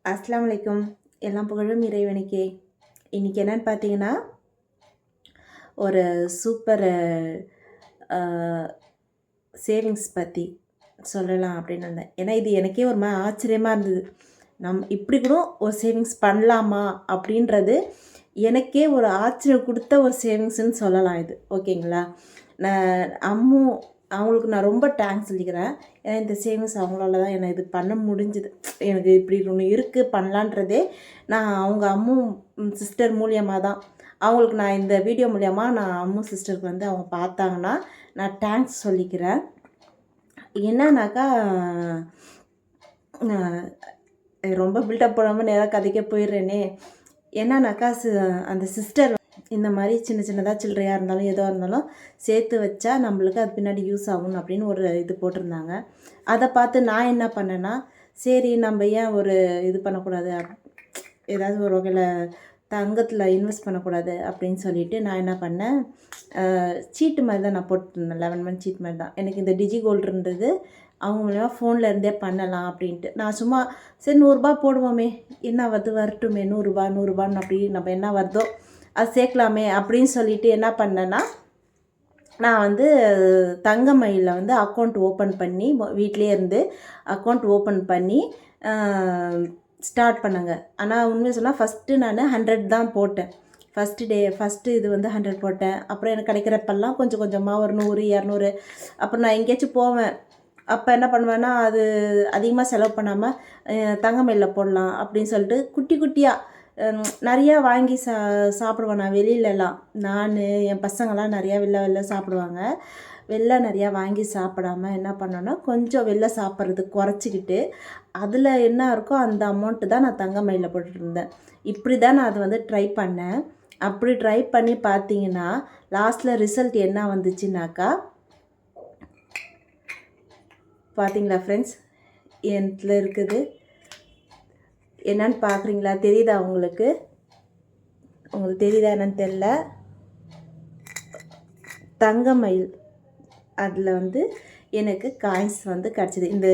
அஸ்ஸலாமு அலைக்கும். எல்லாம் புகழும் இறைவனுக்கே. இன்றைக்கி என்னென்னு பார்த்தீங்கன்னா, ஒரு சூப்பர் சேவிங்ஸ் பற்றி சொல்லலாம் அப்படின்னு இருந்தேன். ஏன்னா இது எனக்கே ஒரு மாதிரி ஆச்சரியமாக இருந்தது. இப்படி கூட ஒரு சேவிங்ஸ் பண்ணலாமா அப்படின்றது எனக்கே ஒரு ஆச்சரியம் கொடுத்த ஒரு சேவிங்ஸ்ன்னு சொல்லலாம் இது. ஓகேங்களா? அவங்களுக்கு நான் ரொம்ப தேங்க்ஸ் சொல்லிக்கிறேன். ஏன்னா இந்த சேவிங்ஸ் அவங்களால தான் எனக்கு இது பண்ண முடிஞ்சுது. எனக்கு இப்படி ஒன்று இருக்குது பண்ணலான்றதே நான் அவங்க சிஸ்டர் மூலியமாக தான். அவங்களுக்கு நான் இந்த வீடியோ மூலியமா நான் சிஸ்டருக்கு வந்து அவங்க பார்த்தாங்கன்னா நான் தேங்க்ஸ் சொல்லிக்கிறேன். என்னன்னாக்கா ரொம்ப பில்டப் போடாமல் நேராக கதைக்க போயிடுறேனே. என்னன்னாக்கா அந்த சிஸ்டர் இந்த மாதிரி சின்ன சின்னதாக சில்லறையாக இருந்தாலும் எதுவாக இருந்தாலும் சேர்த்து வச்சா நம்மளுக்கு அது பின்னாடி யூஸ் ஆகும் அப்படின்னு ஒரு இது போட்டிருந்தாங்க. அதை பார்த்து நான் என்ன பண்ணேன்னா, சரி நம்ம ஏன் ஒரு இது பண்ணக்கூடாது, ஏதாவது ஒரு வகையில் தங்கத்தில் இன்வெஸ்ட் பண்ணக்கூடாது அப்படின்னு சொல்லிவிட்டு நான் என்ன பண்ணேன், சீட்டு மாதிரி தான் நான் போட்டுருந்தேன். 11 மந்த் சீட் மாதிரி தான். எனக்கு இந்த டிஜி கோல்டுன்றது அவங்க மூலமாக ஃபோனில் இருந்தே பண்ணலாம் அப்படின்ட்டு நான் சும்மா சரி 100 போடுவோமே, என்ன வருது வரட்டுமே, 100 அப்படி நம்ம என்ன வருதோ அது சேர்க்கலாமே அப்படின்னு சொல்லிட்டு என்ன பண்ணேன்னா, நான் வந்து தங்கமயிலில் வந்து அக்கௌண்ட் ஓப்பன் பண்ணி வீட்டிலே இருந்து அக்கௌண்ட் ஓப்பன் பண்ணி ஸ்டார்ட் பண்ணுங்க. ஆனால் உண்மையை சொன்னால் ஃபஸ்ட்டு நான் 100 தான் போட்டேன். ஃபஸ்ட்டு இது வந்து 100 போட்டேன். அப்புறம் எனக்கு கிடைக்கிறப்பெல்லாம் கொஞ்சம் கொஞ்சமாக ஒரு 100 200 அப்புறம் நான் எங்கேயாச்சும் போவேன். அப்போ என்ன பண்ணுவேன்னா, அது அதிகமாக செலவு பண்ணாமல் தங்கமயிலில் போடலாம் அப்படின்னு சொல்லிட்டு குட்டி குட்டியாக நிறையா வாங்கி சாப்பிடுவேன் நான் வெளியிலலாம். நான் என் பசங்கள்லாம் நிறையா வெளில சாப்பிடுவாங்க. வெளில நிறையா வாங்கி சாப்பிடாமல் என்ன பண்ணேன்னா, கொஞ்சம் வெளில சாப்பிட்றது குறைச்சிக்கிட்டு அதில் என்ன இருக்கோ அந்த அமௌண்ட்டு தான் நான் தங்கமயிலில் போட்டுட்ருந்தேன். இப்படி தான் நான் அதை வந்து ட்ரை பண்ணேன். அப்படி ட்ரை பண்ணி பார்த்தீங்கன்னா லாஸ்ட்டில் ரிசல்ட் என்ன வந்துச்சுனாக்கா, பார்த்தீங்களா ஃப்ரெண்ட்ஸ், என்ல இருக்குது என்னன்னு பார்க்குறீங்களா? தெரியுதா உங்களுக்கு? உங்களுக்கு தெரியுதா என்னன்னு தெரில. தங்கமயில் அதில் வந்து எனக்கு காயின்ஸ் வந்து கிடச்சிது. இந்த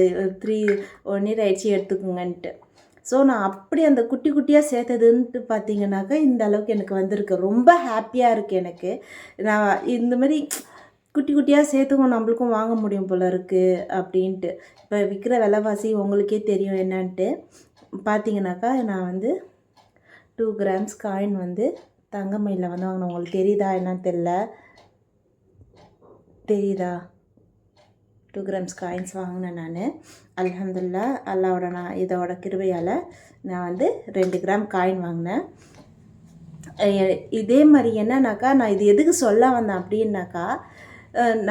1 இயர் ஆயிடுச்சு எடுத்துக்கோங்கன்ட்டு. ஸோ நான் அப்படி அந்த குட்டி குட்டியாக சேர்த்ததுன்ட்டு பார்த்தீங்கன்னாக்கா இந்த அளவுக்கு எனக்கு வந்திருக்கு. ரொம்ப ஹாப்பியாக இருக்குது எனக்கு. நான் இந்த மாதிரி குட்டி குட்டியாக சேர்த்துக்கும் நம்மளுக்கும் வாங்க முடியும் போல இருக்குது அப்படின்ட்டு. இப்போ விற்கிற விலைவாசி உங்களுக்கே தெரியும் என்னன்ட்டு. பார்த்தீங்கன்னாக்கா நான் வந்து 2 கிராம்ஸ் காயின் வந்து தங்கமயிலில் வந்து வாங்கினேன். உங்களுக்கு தெரியுதா என்னன்னு தெரில. தெரியுதா? 2 கிராம்ஸ் காயின்ஸ் வாங்கினேன் நான். அல்ஹம்துலில்லாஹ் அல்லாவோட இதோட கிருபையால் நான் வந்து 2 கிராம் காயின் வாங்கினேன். இதே மாதிரி என்னன்னாக்கா, நான் இது எதுக்கு சொல்ல வந்தேன் அப்படின்னாக்கா,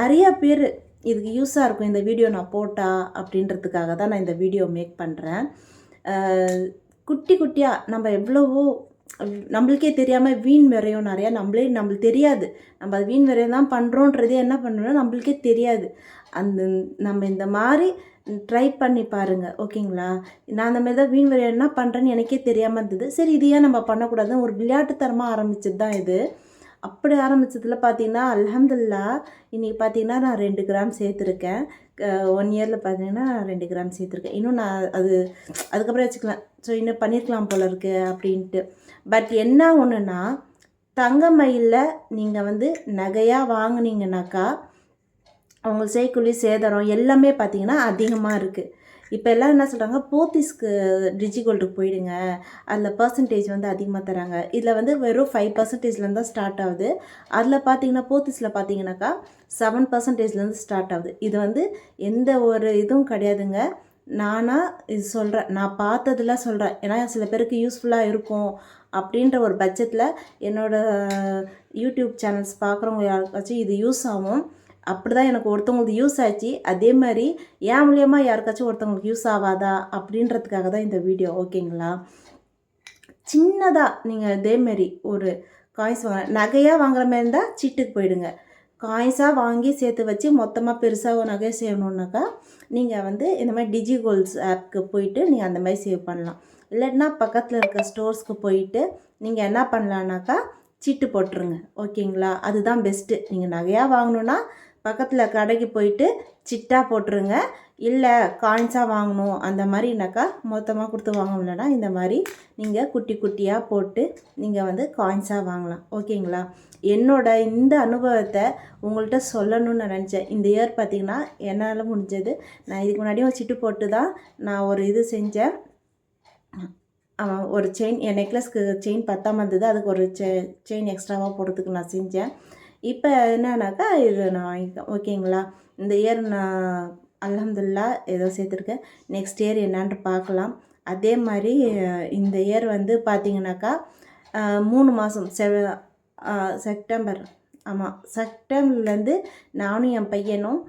நிறையா பேர் இதுக்கு யூஸாக இருக்கும் இந்த வீடியோ நான் போட்டா அப்படின்றதுக்காக தான் நான் இந்த வீடியோ மேக் பண்ணுறேன். குட்டி குட்டியாக நம்ம எவ்வளவோ நம்மளுக்கே தெரியாமல் வீண் விரையும் நிறையா. நம்மளுக்கு தெரியாது நம்ம அது வீண் விரையம் தான் பண்ணுறோன்றதே என்ன பண்ணணும்னா நம்மளுக்கே தெரியாது. நம்ம இந்த மாதிரி ட்ரை பண்ணி பாருங்கள். ஓகேங்களா? நான் அந்த மாதிரி தான் வீண் விரையம் என்ன பண்ணுறேன்னு எனக்கே தெரியாமல் இருந்தது. சரி இது ஏன் நம்ம பண்ணக்கூடாதுன்னு ஒரு விளையாட்டுத்தனமாக ஆரம்பிச்சது தான் இது. அப்படி ஆரம்பித்ததில் பார்த்தீங்கன்னா அல்ஹம்துலில்லாஹ் இன்றைக்கி பார்த்தீங்கன்னா நான் 2 கிராம் சேர்த்துருக்கேன். 1 இயரில் பார்த்தீங்கன்னா 2 கிராம் சேர்த்துருக்கேன். இன்னும் நான் அதுக்கப்புறம் வச்சுக்கலாம். ஸோ இன்னும் பண்ணியிருக்கலாம் போல இருக்குது அப்படின்ட்டு. பட் என்ன ஒன்றுனா, தங்கமயிலில் நீங்கள் வந்து நகையாக வாங்கினீங்கனாக்கா அவங்களுக்கு செய்கூலி சேதாரம் எல்லாமே பார்த்திங்கன்னா அதிகமாக இருக்குது. இப்போ எல்லாம் என்ன சொல்கிறாங்க, போத்தீஸ்க்கு டிஜி கோல்டுக்கு போயிடுங்க, அதில் பர்சன்டேஜ் வந்து அதிகமாக தராங்க. இதில் வந்து வெறும் 5% தான் ஸ்டார்ட் ஆகுது. அதில் பார்த்தீங்கன்னா போத்தீஸில் பார்த்தீங்கன்னாக்கா 7% ஸ்டார்ட் ஆகுது. இது வந்து எந்த ஒரு இதுவும் கிடையாதுங்க. இது சொல்கிறேன், நான் பார்த்ததில் சொல்கிறேன். ஏன்னா சில பேருக்கு யூஸ்ஃபுல்லாக இருக்கும் அப்படின்ற ஒரு பட்சத்தில் என்னோடய யூடியூப் சேனல்ஸ் பார்க்குறவங்க யாருக்காச்சும் இது யூஸ் ஆகும். அப்படி தான் எனக்கு ஒருத்தவங்களுக்கு யூஸ் ஆச்சு. அதே மாதிரி என் மூலியமா யாருக்காச்சும் ஒருத்தவங்களுக்கு யூஸ் ஆகாதா அப்படின்றதுக்காக தான் இந்த வீடியோ. ஓகேங்களா? சின்னதாக நீங்கள் இதேமாரி ஒரு காயின்ஸ் நகையாக வாங்குற மாதிரி இருந்தால் சீட்டுக்கு போயிடுங்க. காயின்ஸாக வாங்கி சேர்த்து வச்சு மொத்தமாக பெருசாக ஒரு நகையை செய்யணுன்னாக்கா நீங்கள் வந்து இந்த மாதிரி டிஜி கோல்ட்ஸ் ஆப்க்கு போயிட்டு நீங்கள் அந்த மாதிரி சேவ் பண்ணலாம். இல்லைன்னா பக்கத்தில் இருக்க ஸ்டோர்ஸ்க்கு போயிட்டு நீங்கள் என்ன பண்ணலான்னாக்கா சீட்டு போட்டுருங்க. ஓகேங்களா? அதுதான் பெஸ்ட்டு. நீங்கள் நகையாக வாங்கணுன்னா பக்கத்தில் கடைக்கு போயிட்டு சிட்டா போட்டுருங்க. இல்லை காயின்ஸாக வாங்கணும் அந்த மாதிரினாக்கா மொத்தமாக கொடுத்து வாங்கணும்னா இந்த மாதிரி நீங்கள் குட்டி குட்டியாக போட்டு நீங்கள் வந்து காயின்ஸாக வாங்கலாம். ஓகேங்களா? என்னோட இந்த அனுபவத்தை உங்கள்கிட்ட சொல்லணும்னு நான் நினச்சேன். இந்த இயர் பார்த்திங்கன்னா என்னால் முடிஞ்சது. நான் இதுக்கு முன்னாடியும் சிட்டு போட்டு தான் நான் ஒரு இது செஞ்சேன். ஒரு செயின், என் நெக்லஸ்க்கு செயின் பத்தாம இருந்தது, அதுக்கு ஒரு செயின் எக்ஸ்ட்ராவாக போடுறதுக்கு நான் செஞ்சேன். இப்போ என்னன்னாக்கா இது நான் வாங்கிட்டேன். ஓகேங்களா? இந்த இயர் நான் அல்ஹம்துலில்லாஹ் ஏதோ சேர்த்துருக்கேன். நெக்ஸ்ட் இயர் என்னான்ட்டு பார்க்கலாம். அதே மாதிரி இந்த இயர் வந்து பார்த்திங்கனாக்கா 3 மாதம் செப்டம்பர், ஆமாம், செப்டம்பர்லேருந்து நானும் என் பையனும்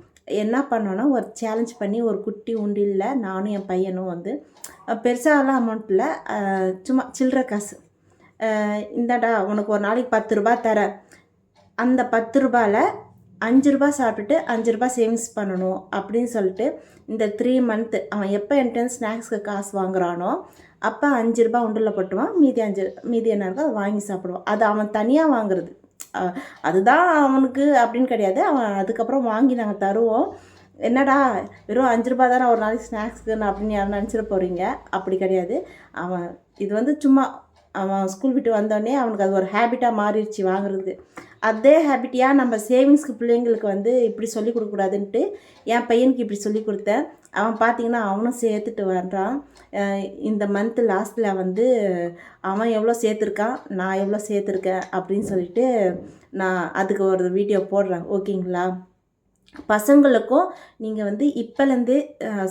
என்ன பண்ணோன்னா ஒரு சேலஞ்ச் பண்ணி ஒரு குட்டி உண்டியலில் நானும் என் பையனும் வந்து பெருசாலாம் அமௌண்ட்டில் சும்மா சில்லற காசு, இந்தாடா உனக்கு ஒரு நாளைக்கு 10 ரூபா தரேன், அந்த 10 ரூபாயில் 5 ரூபா சாப்பிட்டுட்டு 5 ரூபா சேவிங்ஸ் பண்ணணும் அப்படின்னு சொல்லிட்டு இந்த 3 மந்த்து அவன் எப்போ என்கிட்ட ஸ்நாக்ஸ்க்கு காசு வாங்குறானோ அப்போ 5 ரூபா உண்டில் போட்டுவான். மீதி என்ன இருக்கோ அதை வாங்கி சாப்பிடுவான். அது அவன் தனியாக வாங்குறது, அதுதான் அவனுக்கு அப்படின்னு கிடையாது. அவன் அதுக்கப்புறம் வாங்கி நாங்கள் தருவோம். என்னடா வெறும் 5 ரூபா தானே ஒரு நாளைக்கு ஸ்நாக்ஸுக்குன்னு அப்படின்னு யாரும் நினச்சிட போகிறீங்க. அப்படி கிடையாது. அவன் இது வந்து சும்மா அவன் ஸ்கூல் விட்டு வந்தோடனே அவனுக்கு அது ஒரு ஹேபிட்டாக மாறிடுச்சு வாங்குறதுக்கு. அதே ஹேபிட்டியாக நம்ம சேவிங்ஸ்க்கு பிள்ளைங்களுக்கு வந்து இப்படி சொல்லி கொடுக்கக்கூடாதுன்ட்டு என் பையனுக்கு இப்படி சொல்லி கொடுத்தேன். அவன் பார்த்திங்கன்னா அவனும் சேர்த்துட்டு வர்றான். இந்த மந்த்து லாஸ்ட்டில் வந்து அவன் எவ்வளோ சேர்த்துருக்கான், நான் எவ்வளோ சேர்த்துருக்கேன் அப்படின்னு சொல்லிட்டு நான் அதுக்கு ஒரு வீடியோ போடுறேன். ஓகேங்களா? பசங்களுக்கும் நீங்கள் வந்து இப்போலேருந்தே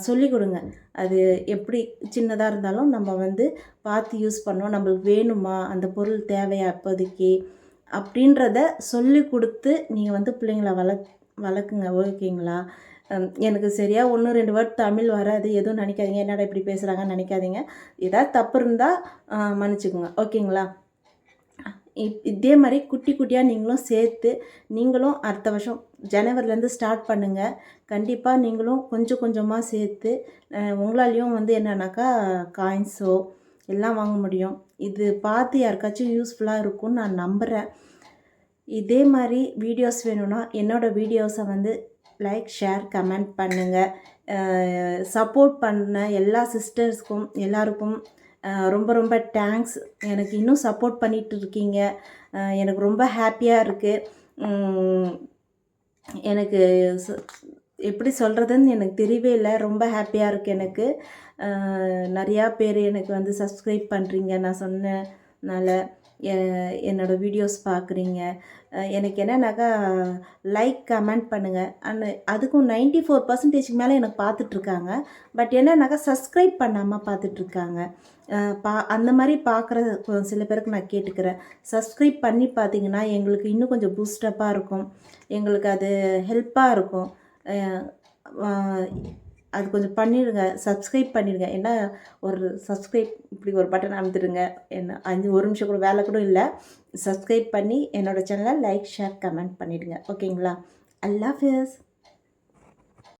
சொல்லிக் கொடுங்க. அது எப்படி சின்னதாக இருந்தாலும் நம்ம வந்து பார்த்து யூஸ் பண்ணோம், நம்மளுக்கு வேணுமா அந்த பொருள் தேவையா இப்போதைக்கு அப்படின்றத சொல்லி கொடுத்து நீங்கள் வந்து பிள்ளைங்கள வளர்க்குங்க. ஓகேங்களா? எனக்கு சரியாக 1-2 வேர்ட் தமிழ் வராது, எதுவும் நினைக்காதீங்க, என்னடா இப்படி பேசுகிறாங்கன்னு நினைக்காதீங்க. ஏதாவது தப்பு இருந்தால் மன்னிச்சுக்கோங்க. ஓகேங்களா? இதே மாதிரி குட்டி குட்டியாக நீங்களும் சேர்த்து நீங்களும் அடுத்த வருஷம் ஜனவரிலேருந்து ஸ்டார்ட் பண்ணுங்கள். கண்டிப்பாக நீங்களும் கொஞ்சம் கொஞ்சமாக சேர்த்து உங்களாலேயும் வந்து என்னன்னாக்கா காயின்ஸோ எல்லாம் வாங்க முடியும். இது பார்த்து யாருக்காச்சும் யூஸ்ஃபுல்லாக இருக்கும்னு நான் நம்புகிறேன். இதே மாதிரி வீடியோஸ் வேணும்னா என்னோடய வீடியோஸை வந்து லைக், ஷேர், கமெண்ட் பண்ணுங்கள். சப்போர்ட் பண்ண எல்லா சிஸ்டர்ஸ்க்கும் எல்லாருக்கும் ரொம்ப ரொம்ப தேங்க்ஸ். எனக்கு இன்னும் சப்போர்ட் பண்ணிகிட்டு இருக்கீங்க. எனக்கு ரொம்ப ஹாப்பியாக இருக்குது. எனக்கு எப்படி சொல்கிறதுன்னு எனக்கு தெரியவே இல்லை. ரொம்ப ஹாப்பியாக இருக்குது எனக்கு. நிறையா பேர் எனக்கு வந்து சப்ஸ்கிரைப் பண்ணுறீங்க, நான் சொன்னனால என்னோடய வீடியோஸ் பார்க்குறீங்க. எனக்கு என்னன்னாக்கா லைக், கமெண்ட் பண்ணுங்கள். அதுக்கும் 94% மேலே எனக்கு பார்த்துட்ருக்காங்க. பட் என்னன்னாக்கா சப்ஸ்கிரைப் பண்ணாமல் பார்த்துட்ருக்காங்க. அந்த மாதிரி பார்க்குற சில பேருக்கு நான் கேட்டுக்கிறேன். சப்ஸ்கிரைப் பண்ணி பார்த்தீங்கன்னா எங்களுக்கு இன்னும் கொஞ்சம் பூஸ்டப்பாக இருக்கும், எங்களுக்கு அது ஹெல்ப்பாக இருக்கும். அது கொஞ்சம் பண்ணிடுங்க, சப்ஸ்கிரைப் பண்ணிடுங்க. ஏன்னா ஒரு சப்ஸ்கிரைப் இப்படி ஒரு பட்டன் அமுத்துடுங்க. என்ன 1 நிமிஷம் கூட வேலை கூட இல்லை. சப்ஸ்கிரைப் பண்ணி என்னோடய சேனலை லைக், ஷேர், கமெண்ட் பண்ணிவிடுங்க. ஓகேங்களா? அல்லாஹ் ஹாஃபிஸ்.